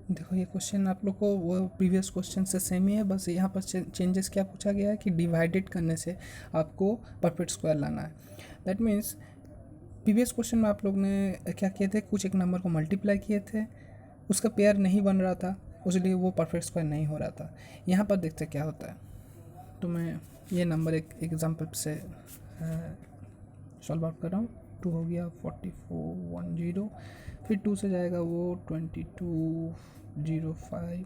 देखो ये क्वेश्चन आप लोग को वो प्रीवियस क्वेश्चन से सेम ही है, बस यहाँ पर चेंजेस क्या पूछा गया है कि डिवाइडेड करने से आपको परफेक्ट स्क्वायर लाना है। दैट मीन्स प्रीवियस क्वेश्चन में आप लोग ने क्या किए थे, कुछ एक नंबर को मल्टीप्लाई किए थे, उसका पेयर नहीं बन रहा था, उसलिए वो परफेक्ट स्क्वायर नहीं हो रहा था। यहाँ पर देखते क्या होता है। तो मैं ये नंबर एक एग्जाम्पल से सॉल्व आउट कर रहा हूँ। 2 हो गया 4410, फिर 2 से जाएगा वो 2205।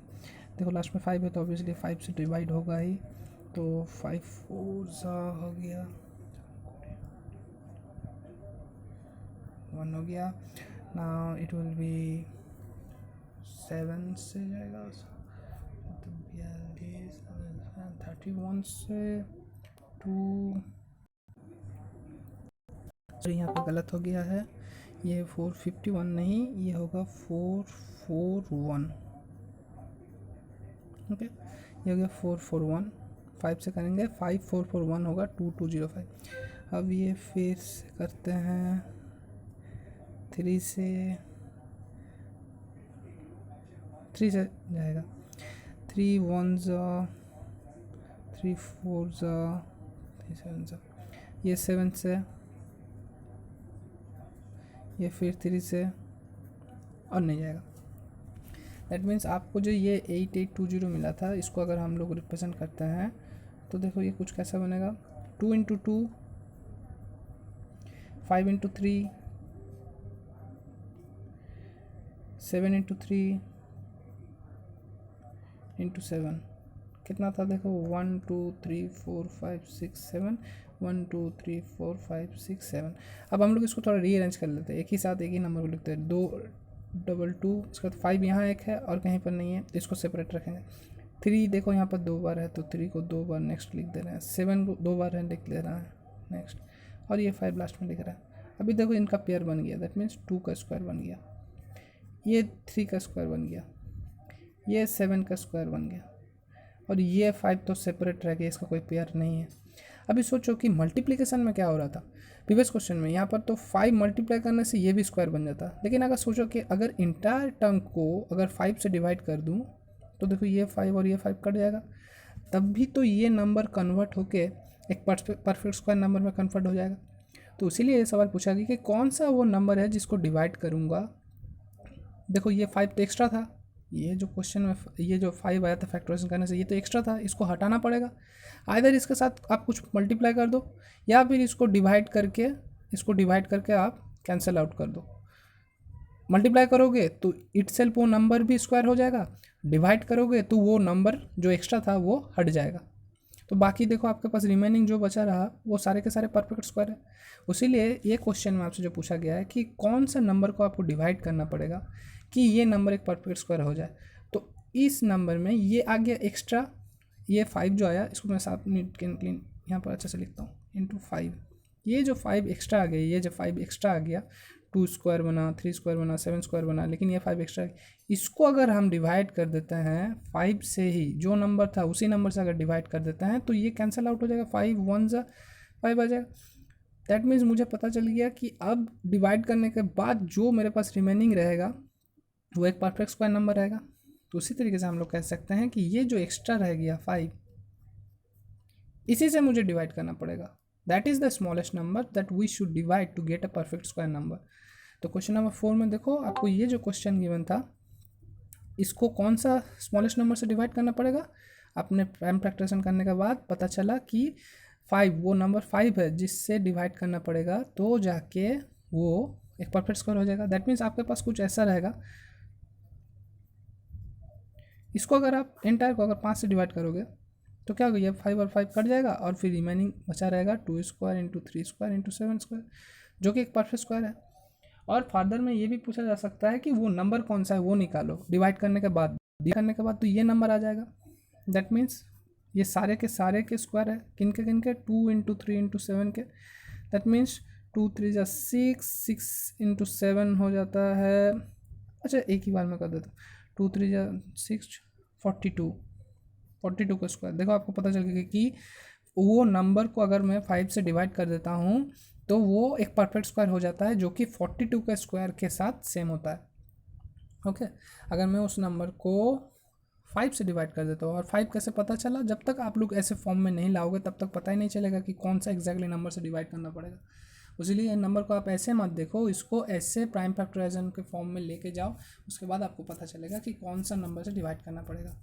देखो लास्ट में 5 है तो ऑब्वियसली 5 से डिवाइड होगा ही, तो 5 4 हो गया 1 हो गया। नाउ इट विल बी 7 से जाएगा, 31 से 2। यहाँ पे गलत हो गया है, ये 451 नहीं, ये होगा 441। ओके, ये हो गया 441। 5 से करेंगे 5441 होगा 2205। अब ये फिर से करते हैं 3 से जाएगा 3 1 3 4 3 7 ये 7 से, ये फिर 3 से और नहीं जाएगा। दैट मीन्स आपको जो ये 8820 मिला था, इसको अगर हम लोग रिप्रेजेंट करते हैं तो देखो ये कुछ कैसा बनेगा, 2 इंटू 2, 5 इंटू 3, 7 इंटू 3 इंटू 7 कितना था देखो, 1 2 3 4 5 6 7, 1 2 3 4 5 6 7। अब हम लोग इसको थोड़ा रीअरेंज कर लेते हैं, एक ही साथ एक ही नंबर को लिखते हैं। 2 डबल 2, इसका 5 यहाँ एक है और कहीं पर नहीं है, इसको सेपरेट रखेंगे। 3 देखो यहाँ पर 2 बार है तो 3 को 2 बार नेक्स्ट लिख दे रहे हैं। 7 को 2 बार है लिख दे रहा है नेक्स्ट, और ये 5 लास्ट में लिख रहा है। अभी देखो इनका पेयर बन गया, दैट मीन्स 2 का स्क्वायर बन गया, ये 3 का स्क्वायर बन गया, ये 7 का स्क्वायर बन गया, और ये 5 तो सेपरेट रह गया, इसका कोई पेयर नहीं है। अभी सोचो कि मल्टीप्लिकेशन में क्या हो रहा था प्रीवियस क्वेश्चन में, यहाँ पर तो 5 मल्टीप्लाई करने से ये भी स्क्वायर बन जाता। लेकिन अगर सोचो कि अगर इंटायर टर्म को अगर 5 से डिवाइड कर दूँ तो देखो ये 5 और ये 5 कट जाएगा, तब भी तो ये नंबर कन्वर्ट होके एक परफेक्ट स्क्वायर नंबर में कन्वर्ट हो जाएगा। तो इसीलिए ये सवाल पूछा गया कि कौन सा वो नंबर है जिसको डिवाइड करूँगा। देखो ये 5 तो एक्स्ट्रा था, ये जो क्वेश्चन में ये जो 5 आया था फैक्टराइजेशन करने से, ये तो एक्स्ट्रा था, इसको हटाना पड़ेगा। आइदर इसके साथ आप कुछ मल्टीप्लाई कर दो, या फिर इसको डिवाइड करके आप कैंसिल आउट कर दो। मल्टीप्लाई करोगे तो इटसेल्फ वो नंबर भी स्क्वायर हो जाएगा, डिवाइड करोगे तो वो नंबर जो एक्स्ट्रा था वो हट जाएगा। तो बाकी देखो आपके पास रिमेनिंग जो बचा रहा वो सारे के सारे परफेक्ट स्क्वायर है। उसीलिए ये क्वेश्चन में आपसे जो पूछा गया है कि कौन सा नंबर को आपको डिवाइड करना पड़ेगा कि ये नंबर एक परफेक्ट स्क्वायर हो जाए। तो इस नंबर में ये आ गया एक्स्ट्रा, ये 5 जो आया इसको मैं 7 मिनट के क्लीन यहाँ पर अच्छे से लिखता हूँ, इंटू 5। ये जो 5 एक्स्ट्रा आ गया, ये जो 5 एक्स्ट्रा आ गया, 2 स्क्वायर बना, 3 स्क्वायर बना, 7 स्क्वायर बना, लेकिन ये 5 एक्स्ट्रा, इसको अगर हम डिवाइड कर देते हैं 5 से ही, जो नंबर था उसी नंबर से अगर डिवाइड कर देते हैं तो ये कैंसिल आउट हो जाएगा, 5 1 5 आ जाएगा। दैट मीन्स मुझे पता चल गया कि अब डिवाइड करने के बाद जो मेरे पास रिमेनिंग रहेगा वो एक परफेक्ट स्क्वायर नंबर रहेगा। तो उसी तरीके से हम लोग कह सकते हैं कि ये जो एक्स्ट्रा रह गया 5, इसी से मुझे डिवाइड करना पड़ेगा। That is the smallest number that we should divide to get a perfect square number. तो क्वेश्चन नंबर 4 में देखो आपको ये जो क्वेश्चन गिवन था, इसको कौन सा स्मॉलेस्ट नंबर से डिवाइड करना पड़ेगा। आपने प्राइम फैक्टराइजेशन करने के बाद पता चला कि 5 वो नंबर 5 है जिससे डिवाइड करना पड़ेगा, तो जाके वो एक परफेक्ट स्क्वायर हो जाएगा। दैट मीन्स आपके पास कुछ ऐसा रहेगा, इसको अगर आप एंटायर को अगर 5 से डिवाइड करोगे तो क्या होगा, ये 5 और 5 कट जाएगा और फिर रिमेनिंग बचा रहेगा 2 square into 3 square into 7 square, जो कि एक परफेक्ट स्क्वायर है। और फर्दर में ये भी पूछा जा सकता है कि वो नंबर कौन सा है वो निकालो डिवाइड करने के बाद, तो ये नंबर आ जाएगा। दैट मीन्स ये सारे के स्क्वायर है, किन के 2 इंटू 3 इंटू 7 के। दैट मीन्स 2 3 जा 6, 6 इंटू 7 हो जाता है, अच्छा एक ही बार में कर देता हूँ, 2 3 जा 6 42 का स्क्वायर। देखो आपको पता चल गया कि वो नंबर को अगर मैं 5 से डिवाइड कर देता हूँ तो वो एक परफेक्ट स्क्वायर हो जाता है, जो कि 42 का स्क्वायर के साथ सेम होता है। ओके। अगर मैं उस नंबर को 5 से डिवाइड कर देता हूँ, और 5 कैसे पता चला, जब तक आप लोग ऐसे फॉर्म में नहीं लाओगे तब तक पता ही नहीं चलेगा कि कौन सा एग्जैक्टली नंबर से डिवाइड करना पड़ेगा। इसीलिए नंबर को आप ऐसे मत देखो, इसको ऐसे प्राइम फैक्टराइजेशन के फॉर्म में लेके जाओ, उसके बाद आपको पता चलेगा कि कौन सा नंबर से डिवाइड करना पड़ेगा।